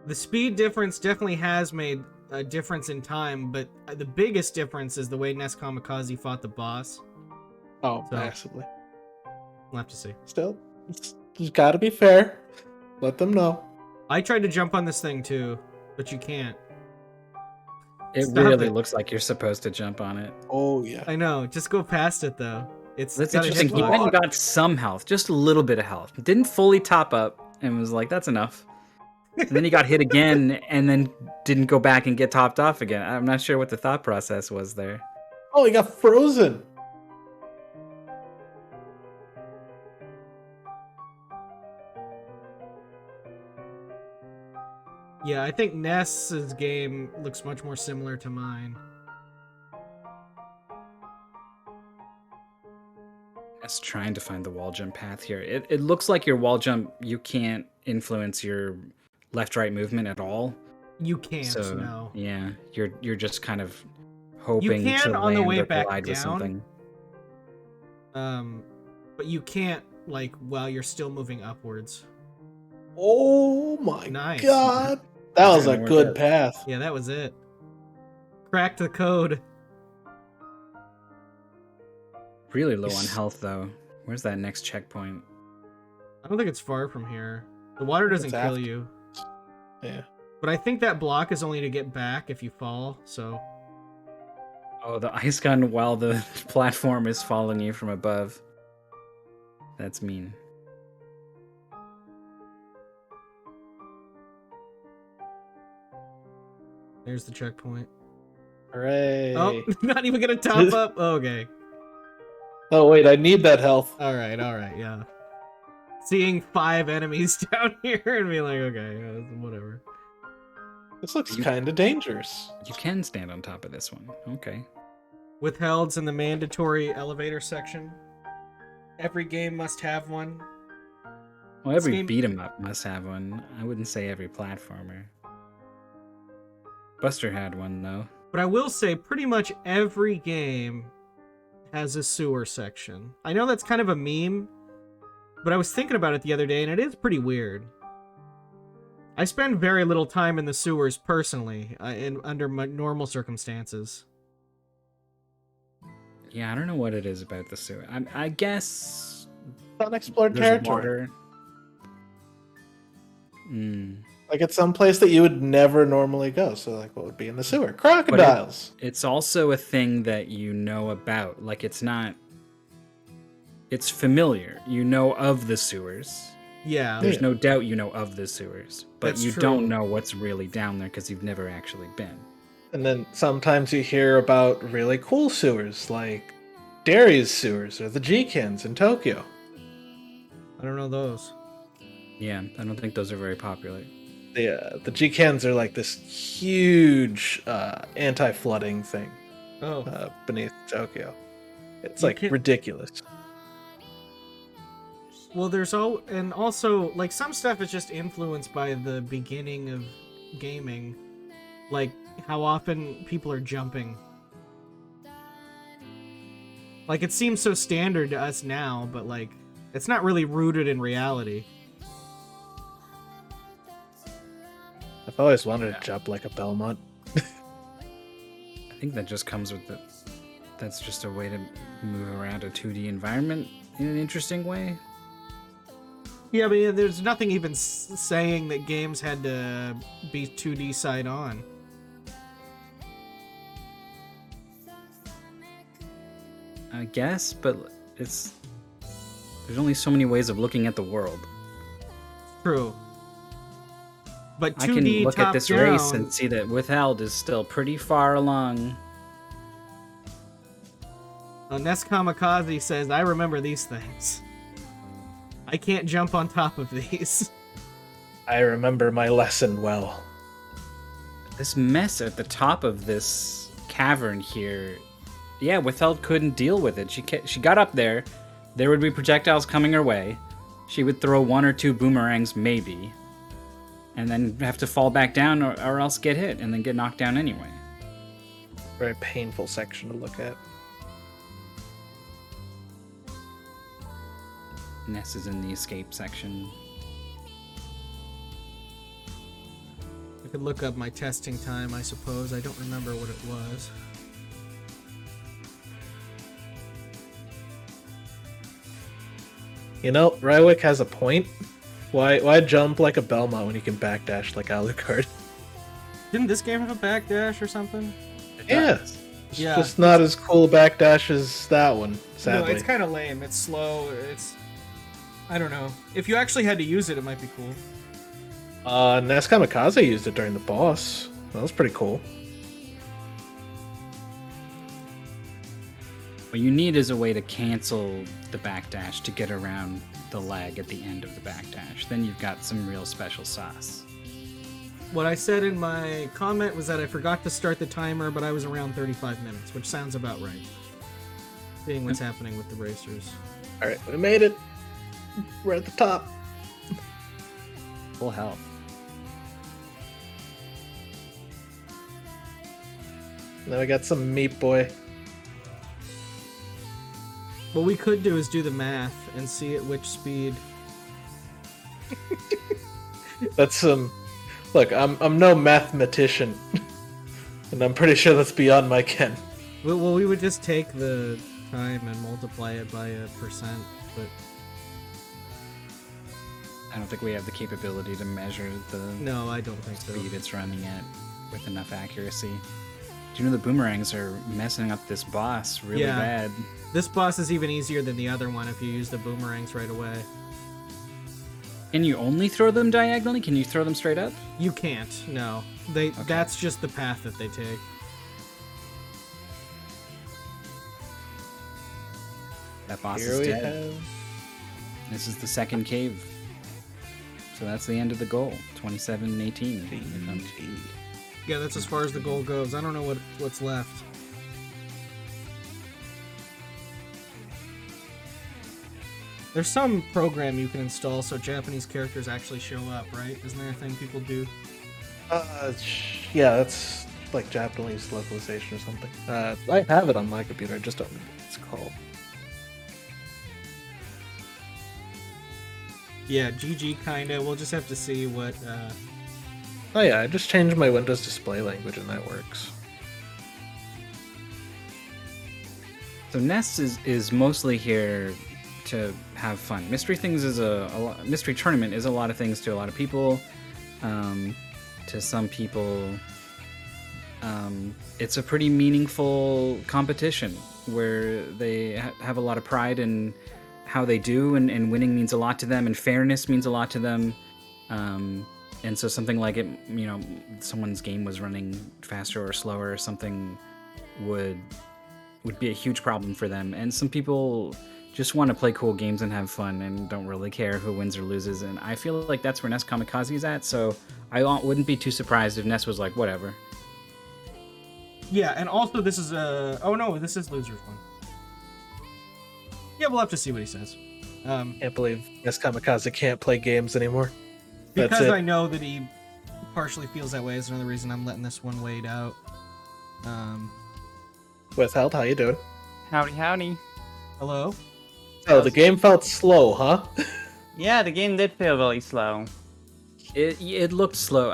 the speed difference definitely has made a difference in time, but the biggest difference is the way NesKamikaze fought the boss. Oh, So- massively. We'll have to see. Still, it's gotta be fair. Let them know. I tried to jump on this thing too, but you can't. It Stop really it. looks like you're supposed to jump on it. Oh yeah. I know, just go past it though. It's That's got a interesting. He hitbox. went and got some health, just a little bit of health. Didn't fully top up and was like, that's enough. And then he got hit again and then didn't go back and get topped off again. I'm not sure what the thought process was there. Oh, he got frozen. Yeah, I think Ness's game looks much more similar to mine. lost trying to find the wall jump path here. It looks like your wall jump, you can't influence your left-right movement at all. You can't, So no. yeah, you're just kind of hoping You can to on the land way or back collide with down. something. But you can't, like, while you're still moving upwards. Oh my Nice. god. That was a Kinda worked good out. path. Yeah, that was it. Cracked the code. Really low on Yes. health though. Where's that next checkpoint? I don't think it's far from here. The water doesn't It's kill after. you. Yeah. But I think that block is only to get back if you fall, so... Oh, the ice gun while the platform is following you from above. That's mean. There's the checkpoint. Hooray. Oh, not even gonna top up? Okay. Oh, wait, I need that health. Alright, yeah. Seeing 5 enemies down here and being like, okay, whatever. This looks kind of dangerous. You can stand on top of this one. Okay. Withhelde's in the mandatory elevator section. Every game must have one. Well, every game- beat 'em up must have one. I wouldn't say every platformer. Buster had one though. But I will say pretty much every game has a sewer section. I know that's kind of a meme, but I was thinking about it the other day and it is pretty weird. I spend very little time in the sewers personally, under my normal circumstances. Yeah, I don't know what it is about the sewer. I guess Unexplored there's territory. water. Hmm. Like it's some place that you would never normally go. So like what would be in the sewer? Crocodiles. It's also a thing that you know about. Like it's familiar. You know of the sewers. Yeah. There's no doubt you know of the sewers, but That's you true. don't know what's really down there because you've never actually been. And then sometimes you hear about really cool sewers, like Darius sewers or the G-Kins in Tokyo. I don't know those. Yeah, I don't think those are very popular. The G-Kins are like this huge anti-flooding thing Oh. beneath Tokyo. It's You like can't- ridiculous. Well, there's and also like some stuff is just influenced by the beginning of gaming, like how often people are jumping. Like it seems so standard to us now, but like it's not really rooted in reality. I've always wanted to jump like a Belmont. I think that just comes with that's just a way to move around a 2D environment in an interesting way. Yeah, but yeah, there's nothing even saying that games had to be 2D side on. I guess, but there's only so many ways of looking at the world. True. But 2D I can look at this top-down, race and see that Withhelde is still pretty far along. NesKamikaze says, I remember these things. I can't jump on top of these. I remember my lesson well. This mess at the top of this cavern here, yeah, Withhelde couldn't deal with it. She got up there, there would be projectiles coming her way. She would throw 1 or 2 boomerangs, maybe, and then have to fall back down or else get hit and then get knocked down anyway. Very painful section to look at. Ness is in the escape section. I could look up my testing time, I suppose. I don't remember what it was. You know, Rywick has a point. Why jump like a Belmont when you can backdash like Alucard? Didn't this game have a backdash or something? Yeah. It's Yeah. just not as cool a backdash as that one, sadly. No, it's kind of lame. It's slow. I don't know. If you actually had to use it, it might be cool. NesKamikaze used it during the boss. That was pretty cool. What you need is a way to cancel the backdash to get around the lag at the end of the backdash. Then you've got some real special sauce. What I said in my comment was that I forgot to start the timer, but I was around 35 minutes, which sounds about right. Seeing what's happening with the racers. All right, we made it. We're at the top. Full health. Now we got some meat boy. What we could do is do the math and see at which speed. That's some. Look, I'm no mathematician, and I'm pretty sure that's beyond my ken. Well, we would just take the time and multiply it by a percent, but I don't think we have the capability to measure the no, I don't think so. speed it's running at with enough accuracy. Do you know the boomerangs are messing up this boss really Yeah. bad? This boss is even easier than the other one if you use the boomerangs right away. Can you only throw them diagonally? Can you throw them straight up? You can't, no. That's just the path that they take. That boss Here is we dead. have. This is the second cave. So that's the end of the goal. 27-18. Yeah, that's as far as the goal goes. I don't know what's left. There's some program you can install so Japanese characters actually show up, right? Isn't there a thing people do? Yeah, that's like Japanese localization or something. I have it on my computer. I just don't know what it's called. Yeah, GG kinda. We'll just have to see what. Oh yeah, I just changed my Windows display language and that works. So Nest is mostly here to have fun. Mystery Things is Mystery Tournament is a lot of things to a lot of people. To some people, it's a pretty meaningful competition where they have a lot of pride in how they do, and winning means a lot to them, and fairness means a lot to them. And so something like it, someone's game was running faster or slower or something would be a huge problem for them. And some people just want to play cool games and have fun and don't really care who wins or loses. And I feel like that's where NesKamikaze is at. So I wouldn't be too surprised if Ness was like, whatever. Yeah, and also this is oh no, this is Loser's one. Yeah, we'll have to see what he says. Can't believe NesKamikaze can't play games anymore. Because That's it. I know that he partially feels that way is another reason I'm letting this one wait out. Withhelde, how you doing? Howdy, howdy. Hello? Oh, the game felt slow, huh? Yeah, the game did feel really slow. It looked slow.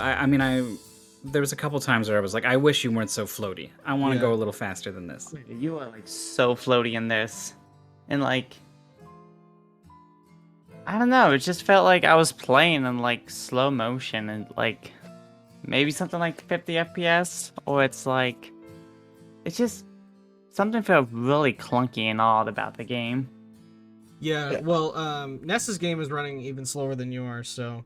There was a couple times where I was like, I wish you weren't so floaty. I want to Yeah. go a little faster than this. You are like so floaty in this. And like, I don't know, it just felt like I was playing in like slow motion and like maybe something like 50 FPS, or it's like, it's just something felt really clunky and odd about the game. Yeah, well, Ness's game is running even slower than yours, so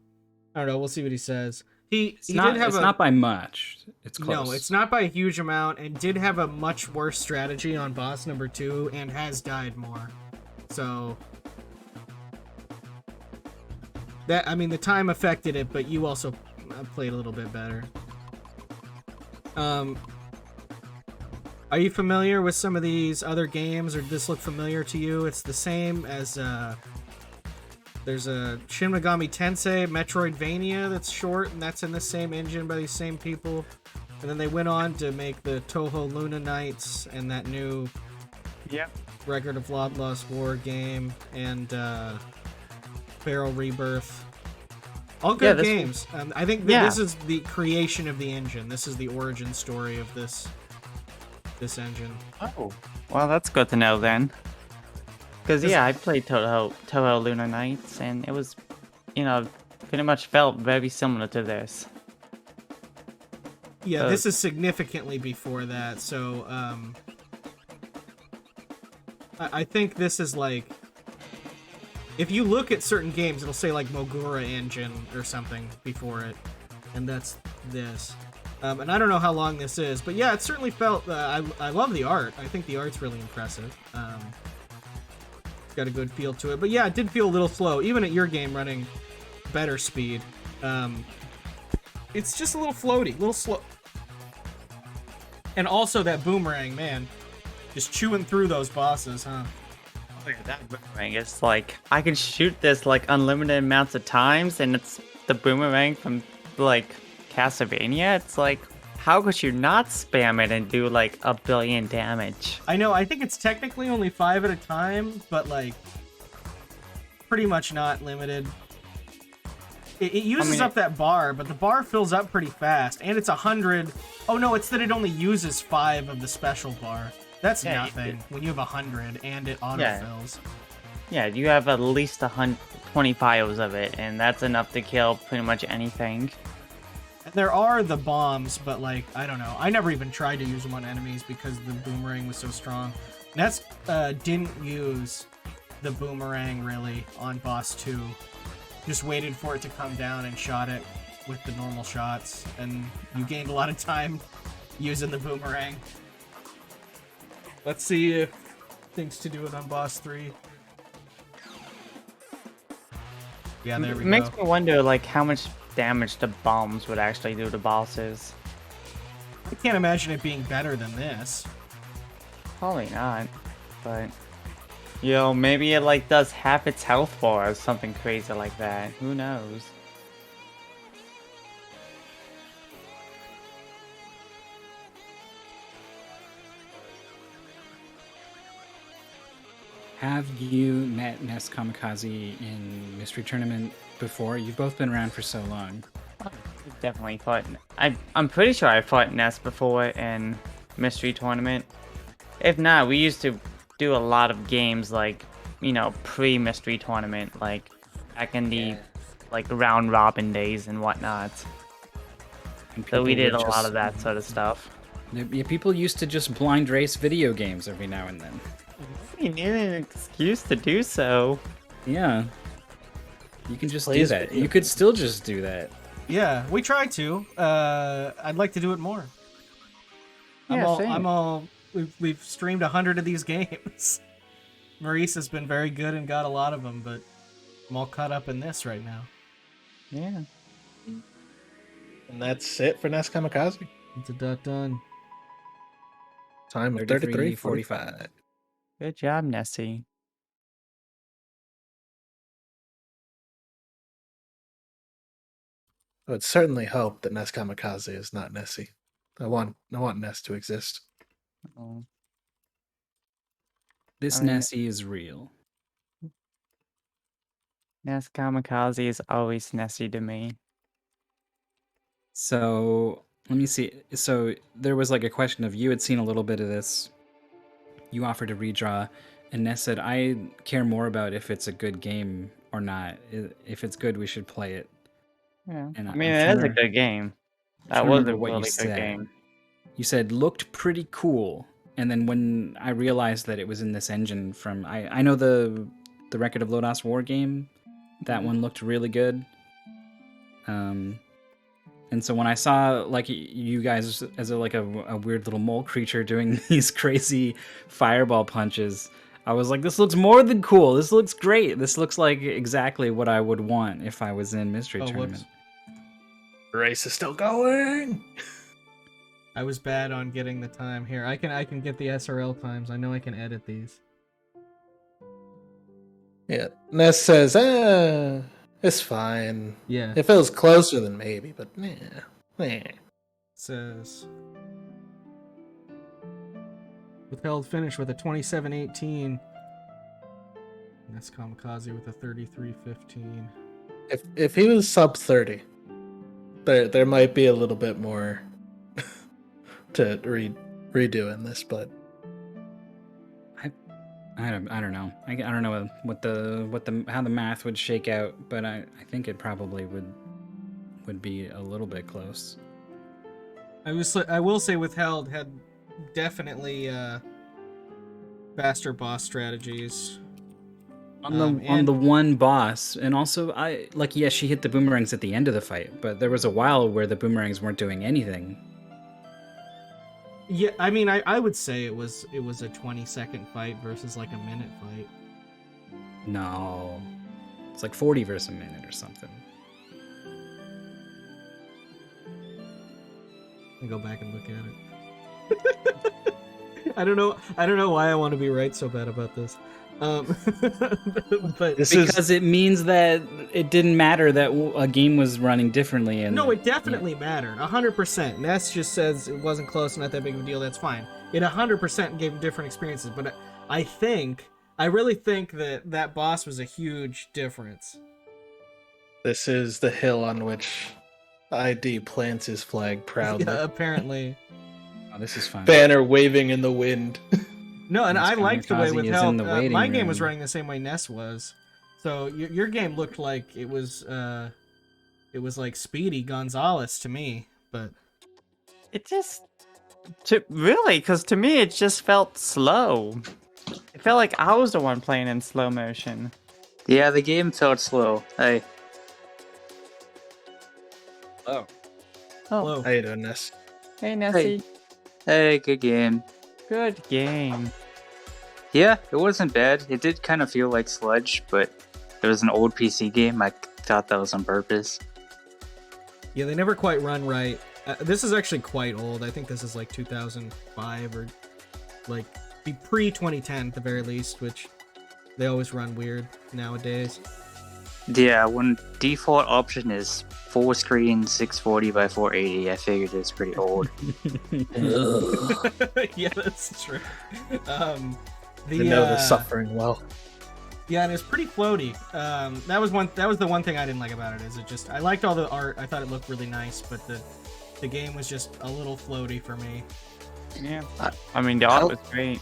I don't know. We'll see what he says. It's not by much. It's close. No, it's not by a huge amount, and did have a much worse strategy on boss number 2, and has died more. So that, I mean, the time affected it, but you also played a little bit better. Are you familiar with some of these other games, or does this look familiar to you? It's the same as there's a Shin Megami Tensei Metroidvania that's short, and that's in the same engine by these same people. And then they went on to make the Toho Luna Knights and that new Record of Lost War game, and Pharaoh Rebirth. All good games. I think that this is the creation of the engine. This is the origin story of this engine. Oh, well, that's good to know then. Because yeah, I played Toho Luna Knights, and it was, pretty much felt very similar to this. Yeah, this is significantly before that, so I think this is like, if you look at certain games, it'll say like Mogura engine or something before it, and that's this. And I don't know how long this is, but yeah, it certainly felt, I love the art. I think the art's really impressive. It's got a good feel to it, but yeah, it did feel a little slow, even at your game running better speed. It's just a little floaty, a little slow. And also that boomerang, man, just chewing through those bosses, huh? Oh, yeah, that boomerang is like I can shoot this like unlimited amounts of times, and it's the boomerang from like Castlevania. It's like, how could you not spam it and do like 1 billion damage? I know, I think it's technically only 5 at a time, but like pretty much not limited. It uses up that bar, but the bar fills up pretty fast, and it's 100. Oh no, it's that it only uses 5 of the special bar. That's nothing when you have 100 and it autofills. Yeah, you have at least 125 of it, and that's enough to kill pretty much anything. There are the bombs, but like, I don't know. I never even tried to use them on enemies because the boomerang was so strong. Ness didn't use the boomerang really on boss 2. Just waited for it to come down and shot it with the normal shots, and you gained a lot of time using the boomerang. Let's see if things to do it on boss 3. Yeah, there we go. It makes me wonder like how much damage the bombs would actually do to bosses. I can't imagine it being better than this. Probably not, but you know, maybe it like does half its health bar or something crazy like that. Who knows? Have you met NesKamikaze in Mystery Tournament before? You've both been around for so long. Definitely fought. I'm pretty sure I fought Ness before in Mystery Tournament. If not, we used to do a lot of games like, you know, pre-Mystery Tournament, like back in the like round robin days and whatnot. So we did a lot of that sort of stuff. Yeah, people used to just blind race video games every now and then. You need an excuse to do so. Yeah. You can just do that. You could still just do that. Yeah, we try to. I'd like to do it more. Yeah, We've streamed 100 of these games. Maurice has been very good and got a lot of them, but I'm all caught up in this right now. Yeah. And that's it for NesKamikaze. It's a done. Time of 33:45. Good job, Nessie. I would certainly hope that NesKamikaze is not Nessie. I want Ness to exist. Oh. This I mean, Nessie is real. NesKamikaze is always Nessie to me. So let me see. So there was like a question of you had seen a little bit of this. You offered a redraw, and Ness said, "I care more about if it's a good game or not. If it's good, we should play it." Yeah. And I mean, it is a good game. That was a really good game. You said looked pretty cool, and then when I realized that it was in this engine from I know the Record of Lodos War game, that one looked really good. And so when I saw like you guys as a weird little mole creature doing these crazy fireball punches, I was like, this looks more than cool. This looks great. This looks like exactly what I would want if I was in Mystery Tournament. The race is still going. I was bad on getting the time here. I can get the SRL times. I know I can edit these. Yeah, Ness says, it's fine. Yeah. It feels closer than maybe, but nah. Says Withheld finish with a 27-18. NesKamikaze with a 33-15. If he was sub 30, there might be a little bit more to redo in this, but I don't know. I don't know how the math would shake out, but I think it probably would be a little bit close. I will say Withheld had definitely faster boss strategies on the one boss, and also she hit the boomerangs at the end of the fight, but there was a while where the boomerangs weren't doing anything. Yeah, I mean, I would say it was a 20-second fight versus like a minute fight. No, it's like 40 versus a minute or something. Let me go back and look at it. I don't know why I want to be right so bad about this. But This Because it means that it didn't matter that a game was running differently. And no, it definitely mattered. 100%. Ness just says it wasn't close, not that big of a deal. That's fine. It 100% gave different experiences. But I really think that boss was a huge difference. This is the hill on which ID plants his flag proudly. Yeah, apparently. Oh, this is fun. Banner waving in the wind. No, and I liked the way NesKamikaze is Withhelde. in the waiting My game was room. running the same way Ness was. So your game looked like it was like Speedy Gonzalez to me, but It just because to me it just felt slow. It felt like I was the one playing in slow motion. Yeah, the game felt slow. Oh, hello. How you doing, Ness? hey Nessie, Hey, good game. good game. Yeah, it wasn't bad. It did kind of feel like Sludge, but it was an old PC game. I thought that was on purpose. Yeah, they never quite run right. This is actually quite old. I think this is like 2005 or like be pre-2010 at the very least, which they always run weird nowadays. Yeah, when default option is full screen 640 by 480, I figured it's pretty old. Yeah, that's true. I know the suffering well. Yeah, and it's pretty floaty. That was the one thing I didn't like about it. Is it just I liked all the art. I thought it looked really nice, but the game was just a little floaty for me. Yeah, I mean the art was great.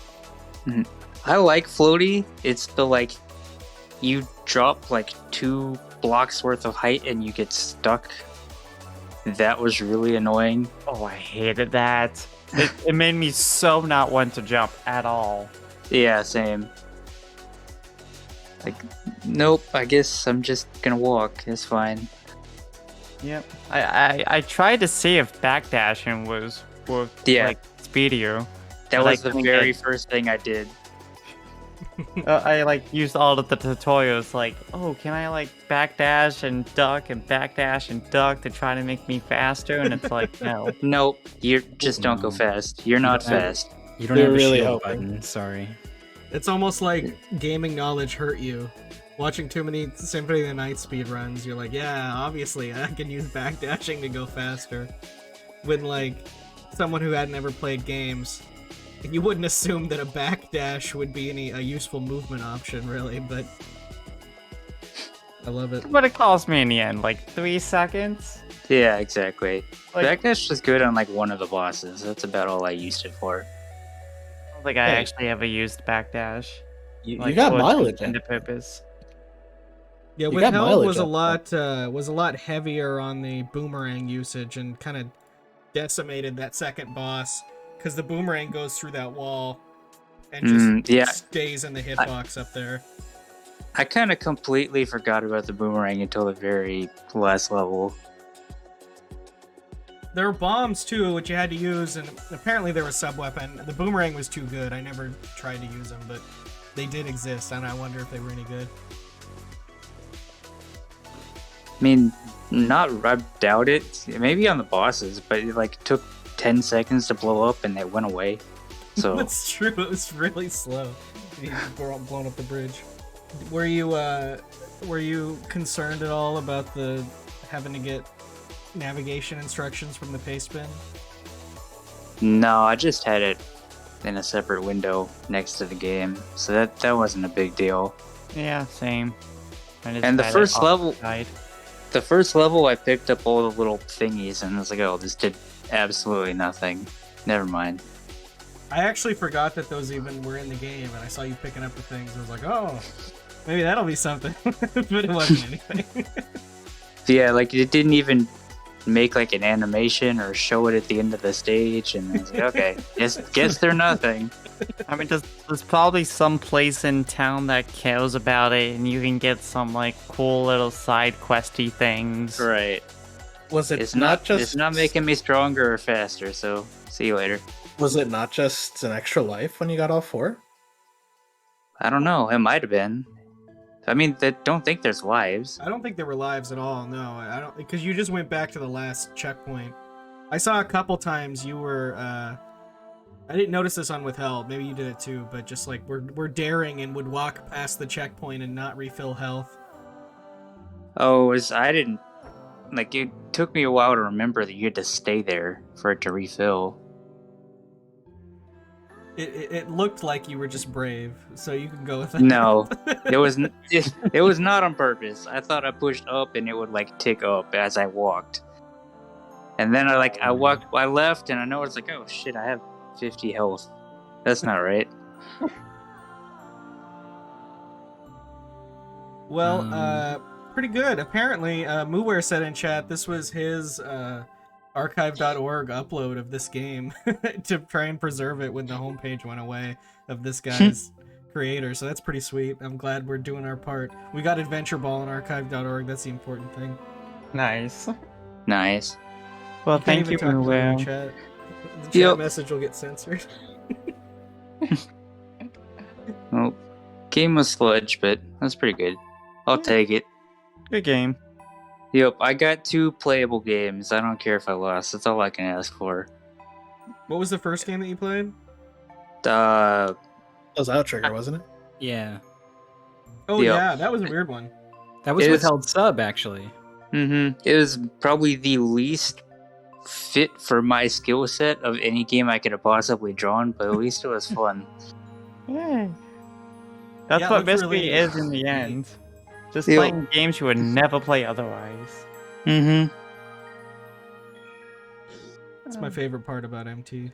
I like floaty. It's the like you drop like 2 blocks worth of height and you get stuck. That was really annoying. Oh, I hated that. It made me so not want to jump at all. Yeah, same. Like, nope, I guess I'm just gonna walk. It's fine. Yep. I tried to see if backdashing was Yeah. like speedier. That I was like the very first thing I did. I like used all of the tutorials like, oh, can I like backdash and duck to try to make me faster? And it's like, no. Nope, you just don't go No. fast. You're not don't have- fast. You don't They're have a really shield hoping. button. Sorry. It's almost like gaming knowledge hurt you. Watching too many Symphony of the Night speed runs, you're like, yeah, obviously I can use backdashing to go faster. When like someone who had never played games, you wouldn't assume that a backdash would be a useful movement option, really. But I love it. But it cost me in the end like 3 seconds. Yeah, exactly. Like, Backdash was good on like one of the bosses. That's about all I used it for. I don't think I Hey. actually ever used backdash. You Like, got for mileage. intended purpose. Yeah, You got Withhelde mileage was a up, lot heavier on the boomerang usage and kind of decimated that second boss because the boomerang goes through that wall and just Yeah. stays in the hitbox up there. I kind of completely forgot about the boomerang until the very last level. There were bombs too, which you had to use, and apparently they were a sub-weapon. The boomerang was too good. I never tried to use them, but they did exist, and I wonder if they were any good. I mean, I doubt it. Maybe on the bosses, but it like took 10 seconds to blow up and they went away. So That's true. It was really slow. You blown up the bridge. Were you concerned at all about the having to get navigation instructions from the paste bin? no, I just had it in a separate window next to the game, so that wasn't a big deal. Yeah, same. I just And the had it first off the level- side. The first level, I picked up all the little thingies, and I was like, oh, this did absolutely nothing. Never mind. I actually forgot that those even were in the game, and I saw you picking up the things. I was like, oh, maybe that'll be something. But it wasn't anything. Yeah, like it didn't even make like an animation or show it at the end of the stage, and I was like, okay, guess they're nothing. I mean, there's probably some place in town that cares about it, and you can get some like cool little side questy things. Right. Was it It's not just? It's not making me stronger or faster. So see you later. Was it not just an extra life when you got all 4? I don't know. It might have been. I mean, don't think there's lives. I don't think there were lives at all. No, I don't, because you just went back to the last checkpoint. I saw a couple times you were I didn't notice this on Withhelde. Maybe you did it too, but just like we're daring and would walk past the checkpoint and not refill health. Oh, I didn't like. It took me a while to remember that you had to stay there for it to refill. It looked like you were just brave, so you can go with that. No, it was not on purpose. I thought I pushed up and it would like tick up as I walked, and then I left, and I know it's like, oh shit, I have 50 health. That's not right. Well, pretty good. Apparently, Muware said in chat this was his archive.org upload of this game to try and preserve it when the homepage went away of this guy's creator. So that's pretty sweet. I'm glad we're doing our part. We got Adventure Ball on archive.org. That's the important thing. Nice. Nice. Well, Can't thank you, even talk about it in Will. chat. The chat Yep. message will get censored. Well, game was sludge, but that's pretty good. I'll take it. Good game. Yep, I got 2 playable games. I don't care if I lost. That's all I can ask for. What was the first game that you played? That was Outrigger, wasn't it? Yeah. Oh Yep. yeah, that was a weird one. That was It is- Withheld sub, actually. It was probably the least fit for my skill set of any game I could have possibly drawn, but at least it was fun. Yeah. That's Yeah, it what looks Mystery really is in the neat. end. Just Yep. playing games you would never play otherwise. That's my favorite part about MT.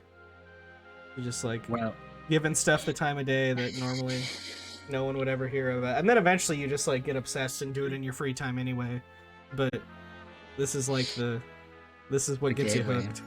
You're just like Well, giving stuff the time of day that normally no one would ever hear of that. And then eventually you just like get obsessed and do it in your free time anyway. But this is like this is what The gets you gateway. hooked.